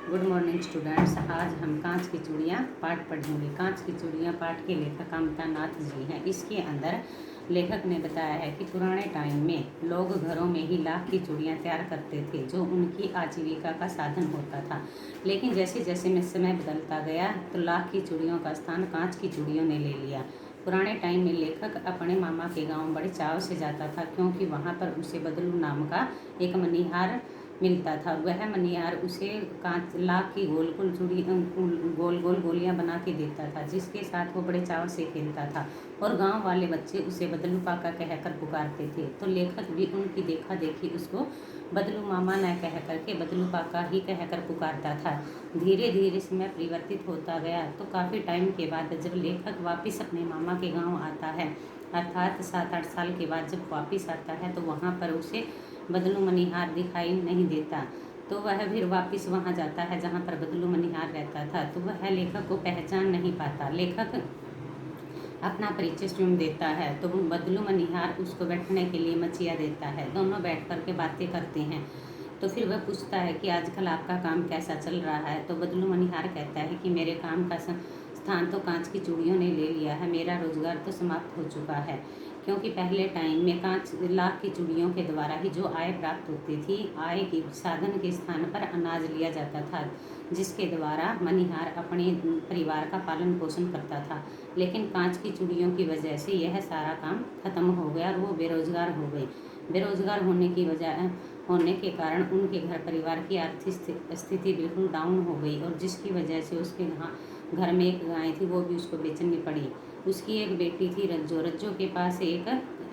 Good morning students. आज हम कांच की चूड़ियाँ पाठ पढ़ेंगे। कांच की चूड़ियाँ पाठ के लेखक अमितानाथ जी हैं। इसके अंदर लेखक ने बताया है कि पुराने टाइम में लोग घरों में ही लाख की चूड़ियाँ तैयार करते थे, जो उनकी आजीविका का साधन होता था। लेकिन जैसे जैसे समय बदलता गया तो लाख की चूड़ियों का स्थान कांच की चूड़ियों ने ले लिया। पुराने टाइम में लेखक अपने मामा के गांव बड़े चाव से जाता था, क्योंकि वहां पर उसे बदलू नाम का एक मनिहार मिलता था। वह मनिहार उसे कांच लाख की गोल गोल चूड़ी गोल गोल गोलियां बना के देता था, जिसके साथ वो बड़े चाव से खेलता था और गांव वाले बच्चे उसे बदलू पाका कहकर पुकारते थे। तो लेखक भी उनकी देखा देखी उसको बदलू मामा न कह करके बदलू पाका ही कहकर पुकारता था। धीरे धीरे समय परिवर्तित होता गया तो काफ़ी टाइम के बाद जब लेखक वापस अपने मामा के गाँव आता है, अर्थात 7-8 साल के बाद जब वापस आता है, तो वहाँ पर उसे बदलू मनिहार दिखाई नहीं देता। तो वह फिर वापस वहाँ जाता है जहाँ पर बदलू मनिहार रहता था। तो वह लेखक को पहचान नहीं पाता। लेखक अपना परिचय स्वयं देता है तो बदलू मनिहार उसको बैठने के लिए मचिया देता है। दोनों बैठ कर के बातें करते हैं। तो फिर वह पूछता है कि आजकल आपका काम कैसा चल रहा है। तो बदलू मनिहार कहता है कि मेरे काम का स्थान तो कांच की चूड़ियों ने ले लिया है। मेरा रोजगार तो समाप्त हो चुका है, क्योंकि पहले टाइम में कांच लाख की चूड़ियों के द्वारा ही जो आय प्राप्त होती थी, आय के साधन के स्थान पर अनाज लिया जाता था, जिसके द्वारा मनिहार अपने परिवार का पालन पोषण करता था। लेकिन कांच की चूड़ियों की वजह से यह सारा काम खत्म हो गया और वो बेरोजगार हो गई। बेरोजगार होने के कारण उनके घर परिवार की आर्थिक स्थिति बिल्कुल डाउन हो गई, और जिसकी वजह से उसके घर में एक गाय थी, वो भी उसको बेचनी पड़ी। उसकी एक बेटी थी रज्जो। रज्जो के पास एक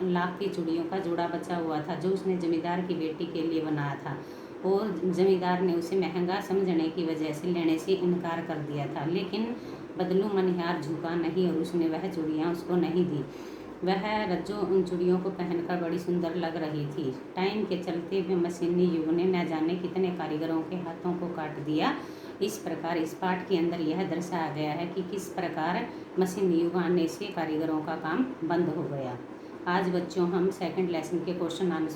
लाख की चूड़ियों का जोड़ा बचा हुआ था, जो उसने जमींदार की बेटी के लिए बनाया था, और जमींदार ने उसे महंगा समझने की वजह से लेने से इनकार कर दिया था। लेकिन बदलू मनिहार झुका नहीं और उसने वह चूड़ियाँ उसको नहीं दी। वह रज्जो उन चूड़ियों को पहनकर बड़ी सुंदर लग रही थी। टाइम के चलते हुए मशीनी युग ने न जाने कितने कारीगरों के हाथों को काट दिया। इस प्रकार इस पाठ के अंदर यह दर्शाया गया है कि किस प्रकार मशीनी युग आने से कारीगरों का काम बंद हो गया। आज बच्चों हम सेकंड लेसन के क्वेश्चन आंसर